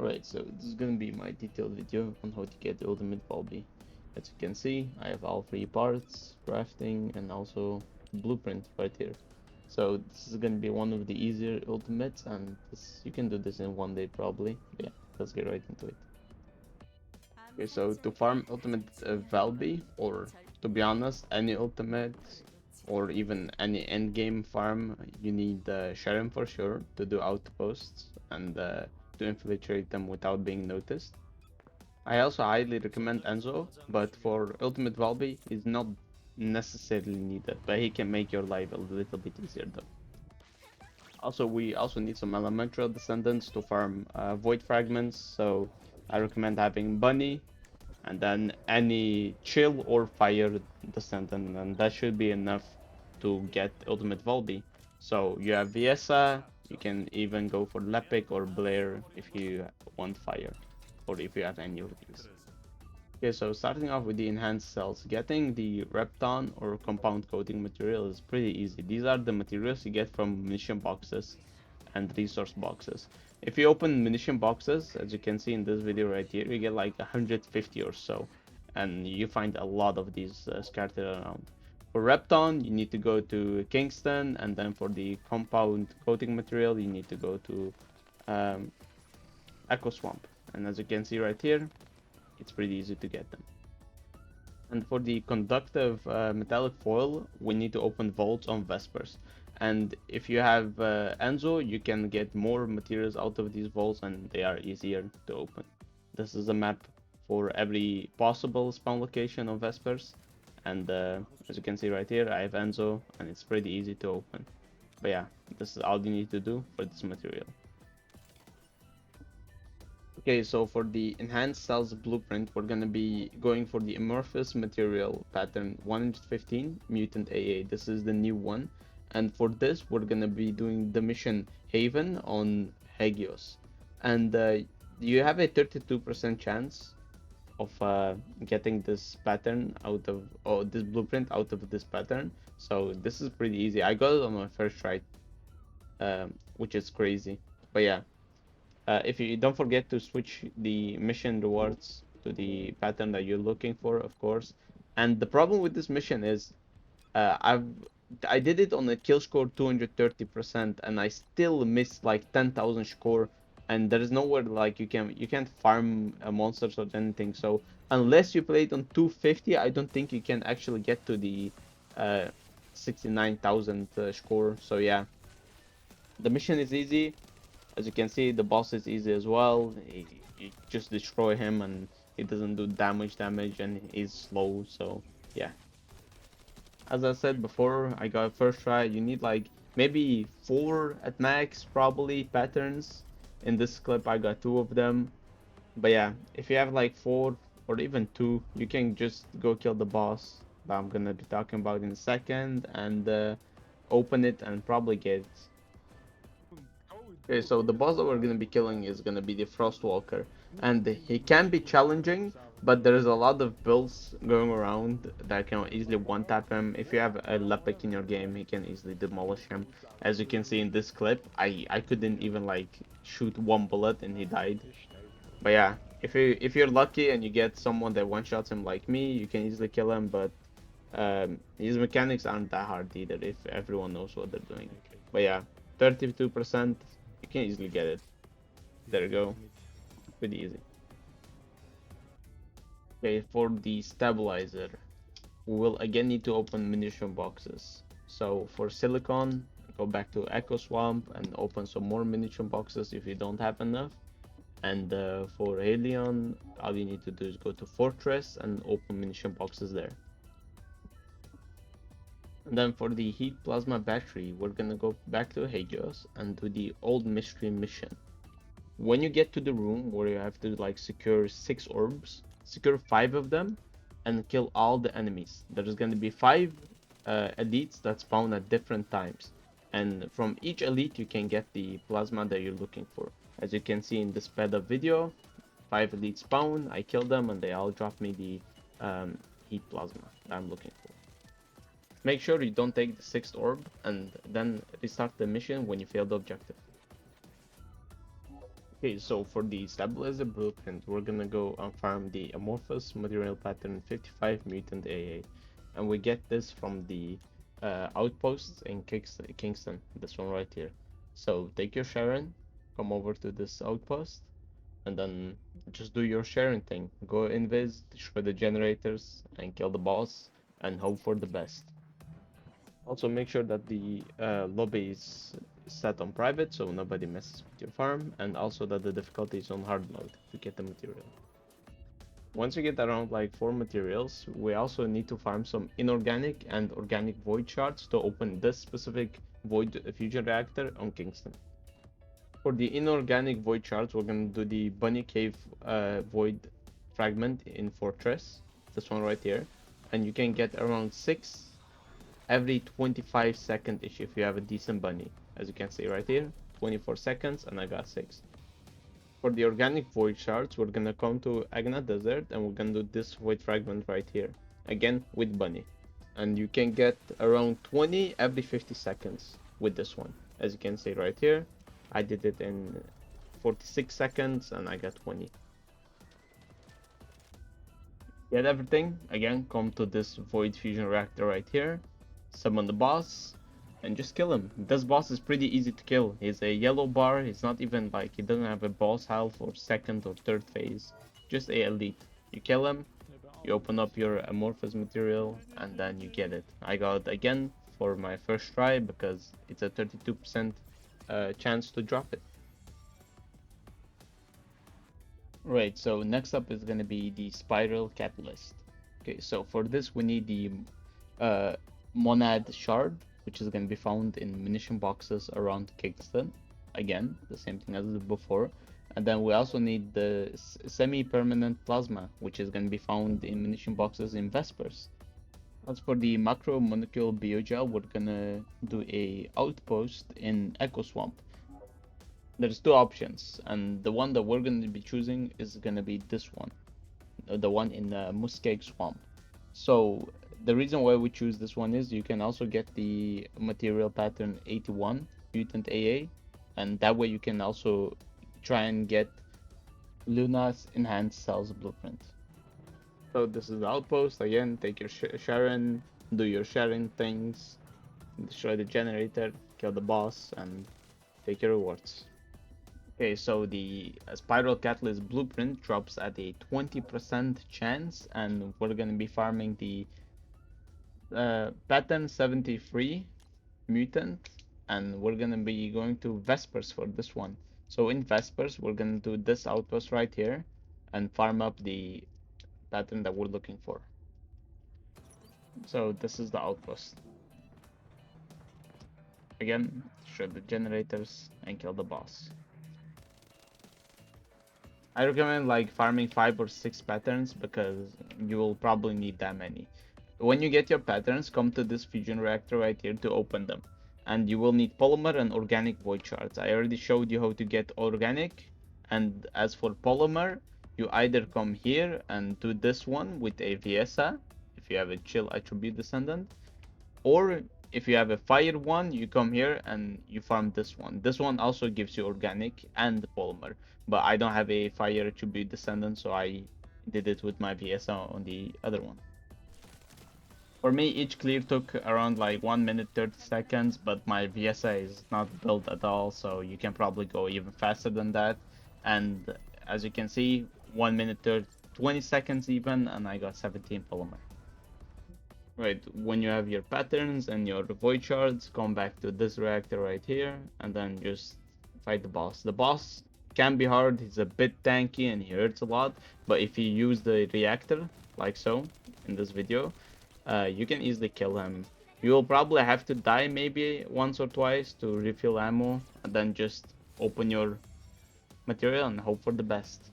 Alright, so this is gonna be my detailed video on how to get the ultimate Volby. As you can see, I have all three parts, crafting, and also blueprint right here. So this is gonna be one of the easier ultimates, and you can do this in one day probably. But yeah, let's get right into it. Okay, so to farm ultimate Valby, or to be honest, any ultimate, or even any end game farm, you need Sharon for sure to do outposts and to infiltrate them without being noticed. I also highly recommend Enzo, but for ultimate Valby, it's not necessarily needed, but he can make your life a little bit easier though. Also, we also need some elemental descendants to farm void fragments, so I recommend having Bunny, and then any chill or fire descendant, and that should be enough to get ultimate Volby. So you have Viesa, you can even go for Lepic or Blair if you want fire, or if you have any of these. Okay, so starting off with the enhanced cells, getting the Repton or compound coating material is pretty easy. These are the materials you get from munition boxes and resource boxes. If you open munition boxes, as you can see in this video right here, you get like 150 or so, and you find a lot of these scattered around. For Repton, you need to go to Kingston, and then for the compound coating material, you need to go to um, Echo Swamp. And as you can see right here, it's pretty easy to get them. And for the conductive metallic foil, we need to open vaults on Vespers. And if you have Enzo, you can get more materials out of these vaults and they are easier to open. This is a map for every possible spawn location on Vespers. And as you can see right here, I have Enzo and it's pretty easy to open. But yeah, this is all you need to do for this material. Okay, so for the enhanced cells blueprint, we're gonna be going for the amorphous material pattern 115 mutant AA. This is the new one, and for this we're gonna be doing the mission Haven on Hagios, and you have a 32% chance of getting this pattern out of, or this blueprint out of this pattern. So this is pretty easy. I got it on my first try, which is crazy. But yeah, if you don't forget to switch the mission rewards to the pattern that you're looking for, of course. And the problem with this mission is, uh, I've I did it on a kill score 230%, and I still missed like 10,000 score. And there is nowhere like you can't farm monsters or anything. So unless you play it on 250, I don't think you can actually get to the 69,000 score. So yeah, the mission is easy. As you can see, the boss is easy as well. You just destroy him and he doesn't do damage and he's slow. So yeah, as I said before, I got first try. You need like maybe 4 at max probably patterns. In this clip I got 2 of them. But yeah, if you have like 4 or even 2, you can just go kill the boss that I'm gonna be talking about in a second, and open it and probably get it. Okay, so the boss that we're gonna be killing is gonna be the Frostwalker, and he can be challenging, but there's a lot of builds going around that can easily one-tap him. If you have a Lepic in your game, he can easily demolish him. As you can see in this clip, I couldn't even like shoot one bullet and he died. But yeah, if you're lucky and you get someone that one-shots him like me, you can easily kill him. But his mechanics aren't that hard either if everyone knows what they're doing. But yeah, 32%, you can easily get it. There you go, pretty easy. Okay, for the stabilizer, we will again need to open munition boxes. So for silicon, go back to Echo Swamp and open some more munition boxes if you don't have enough. And for Helion, all you need to do is go to Fortress and open munition boxes there. And then for the heat plasma battery, we're gonna go back to Hagios and do the old mystery mission. When you get to the room where you have to like secure 6 orbs, secure 5 of them and kill all the enemies. There's gonna be 5 elites that spawn at different times. And from each elite you can get the plasma that you're looking for. As you can see in this sped up video, 5 elites spawn, I kill them and they all drop me the heat plasma that I'm looking for. Make sure you don't take the 6th orb and then restart the mission when you fail the objective. Okay, so for the stabilizer blueprint, we're gonna go and farm the amorphous material pattern 55 mutant AA, and we get this from the outposts in Kingston, this one right here. So take your Sharon, come over to this outpost, and then just do your Sharon thing. Go invis, destroy the generators, and kill the boss, and hope for the best. Also make sure that the lobby is set on private so nobody messes with your farm, and also that the difficulty is on hard mode to get the material. Once you get around like 4 materials, we also need to farm some inorganic and organic void shards to open this specific void fusion reactor on Kingston. For the inorganic void shards, we're gonna do the bunny cave void fragment in Fortress, this one right here, and you can get around 6 every 25 seconds if you have a decent bunny. As you can see right here, 24 seconds and I got 6. For the organic void shards, we're gonna come to Agna Desert and we're gonna do this void fragment right here, again with bunny. And you can get around 20 every 50 seconds with this one. As you can see right here, I did it in 46 seconds and I got 20. Get everything, again come to this void fusion reactor right here, summon the boss, and just kill him. This boss is pretty easy to kill. He's a yellow bar, he's not even like, he doesn't have a boss health or second or third phase, just a elite. You kill him, you open up your amorphous material, and then you get it. I got it again for my first try because it's a 32% chance to drop it. Right, so next up is gonna be the spiral catalyst. Okay, so for this we need the monad shard, which is going to be found in munition boxes around Kingston. Again, the same thing as before. And then we also need the semi-permanent plasma, which is going to be found in munition boxes in Vespers. As for the macro molecule biogel, we're going to do a outpost in Echo Swamp. There's 2 options, and the one that we're going to be choosing is going to be this one, the one in Muskeg Swamp. So the reason why we choose this one is you can also get the material pattern 81 mutant AA, and that way you can also try and get Luna's enhanced cells blueprint. So this is the outpost. Again, take your Sharon, do your Sharon things, destroy the generator, kill the boss, and take your rewards. Okay, so the spiral catalyst blueprint drops at a 20% chance, and we're gonna be farming the pattern 73 mutant, and we're gonna be going to Vespers for this one. So in Vespers, we're gonna do this outpost right here and farm up the pattern that we're looking for. So this is the outpost. Again, destroy the generators and kill the boss. I recommend like farming 5 or 6 patterns because you will probably need that many. When you get your patterns, come to this fusion reactor right here to open them. And you will need polymer and organic void shards. I already showed you how to get organic. And as for polymer, you either come here and do this one with a Viesa, if you have a chill attribute descendant. Or if you have a fire one, you come here and you farm this one. This one also gives you organic and polymer. But I don't have a fire attribute descendant, so I did it with my Viesa on the other one. For me, each clear took around like 1 minute 30 seconds, but my Viesa is not built at all, so you can probably go even faster than that. And as you can see, 1 minute 20 seconds even, and I got 17 polymer. Right, when you have your patterns and your void shards, come back to this reactor right here, and then just fight the boss. The boss can be hard, he's a bit tanky and he hurts a lot, but if you use the reactor, like so, in this video, you can easily kill him. You will probably have to die maybe once or twice to refill ammo, and then just open your material and hope for the best.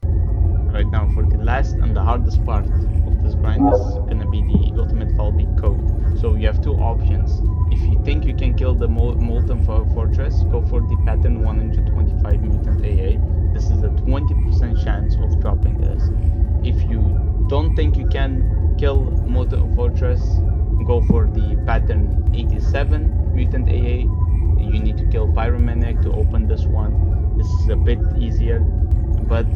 Right now, for the last and the hardest part of this grind is gonna be the ultimate Falby code. So you have 2 options. If you think you can kill the Molten Fortress, go for the pattern 125 mutant AA. This is a 20% chance of dropping this. If you don't think you can kill Molten Fortress, go for the pattern 87 mutant AA. You need to kill Pyromaniac to open this one. this is a bit easier, but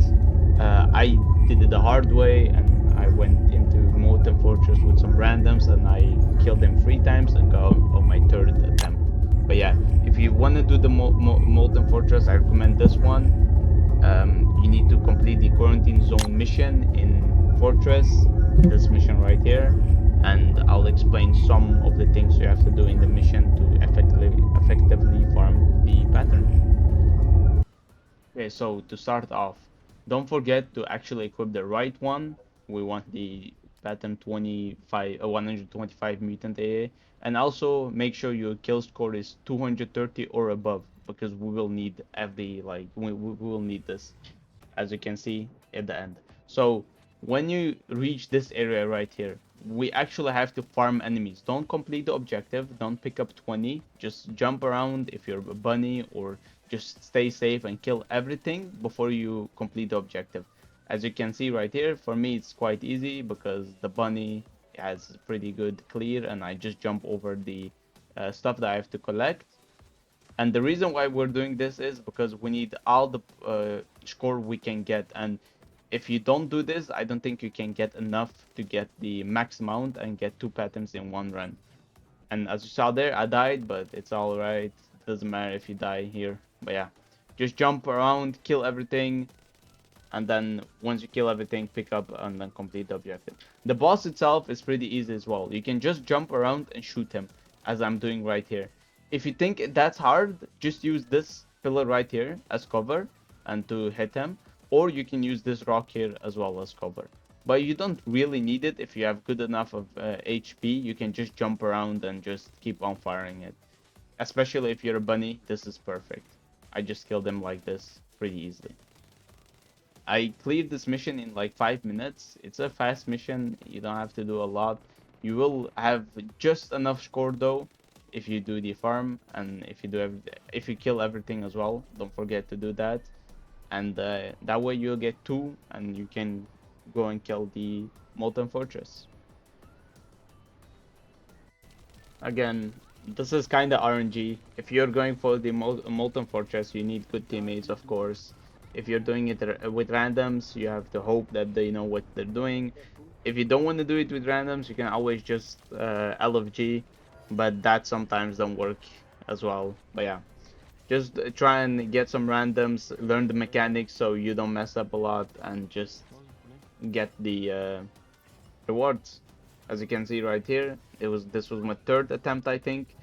I did it the hard way, and I went into Molten Fortress with some randoms, and I killed them 3 times and got on my 3rd attempt. But yeah, if you want to do the Molten Fortress, I recommend this one. You need to complete the quarantine zone mission in Fortress, this mission right here, and I'll explain some of the things you have to do in the mission to effectively farm the pattern. Okay, so to start off, don't forget to actually equip the right one. We want the pattern 125 mutant AA, and also make sure your kill score is 230 or above, because we will need we will need this, as you can see at the end. So when you reach this area right here, we actually have to farm enemies. Don't complete the objective, don't pick up 20, just jump around if you're a bunny, or just stay safe and kill everything before you complete the objective. As you can see right here, for me it's quite easy because the bunny has pretty good clear, and I just jump over the stuff that I have to collect. And the reason why we're doing this is because we need all the score we can get, and if you don't do this, I don't think you can get enough to get the max amount and get 2 patterns in one run. And as you saw there, I died, but it's all right. Doesn't matter if you die here. But yeah, just jump around, kill everything, and then once you kill everything, pick up and then complete the objective. The boss itself is pretty easy as well. You can just jump around and shoot him, as I'm doing right here. If you think that's hard, just use this pillar right here as cover and to hit him, or you can use this rock here as well as cover. But you don't really need it. If you have good enough of HP, you can just jump around and just keep on firing it. Especially if you're a bunny, this is perfect. I just killed him like this pretty easily. I cleared this mission in like 5 minutes. It's a fast mission. You don't have to do a lot. You will have just enough score though if you do the farm, and if you kill everything as well. Don't forget to do that, and that way you'll get 2, and you can go and kill the Molten Fortress. Again, this is kind of RNG. If you're going for the Molten Fortress, you need good teammates, of course. If you're doing it with randoms, you have to hope that they know what they're doing. If you don't want to do it with randoms, you can always just LFG, but that sometimes don't work as well. But yeah, just try and get some randoms, learn the mechanics so you don't mess up a lot, and just get the rewards. As you can see right here, this was my 3rd attempt, I think,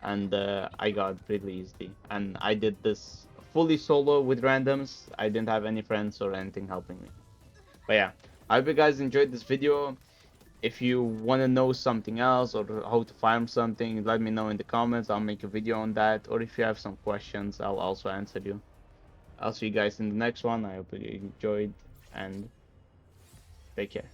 and I got pretty easy. And I did this fully solo with randoms. I didn't have any friends or anything helping me. But yeah, I hope you guys enjoyed this video. If you want to know something else or how to farm something, let me know in the comments. I'll make a video on that. Or if you have some questions, I'll also answer you. I'll see you guys in the next one. I hope you enjoyed, and take care.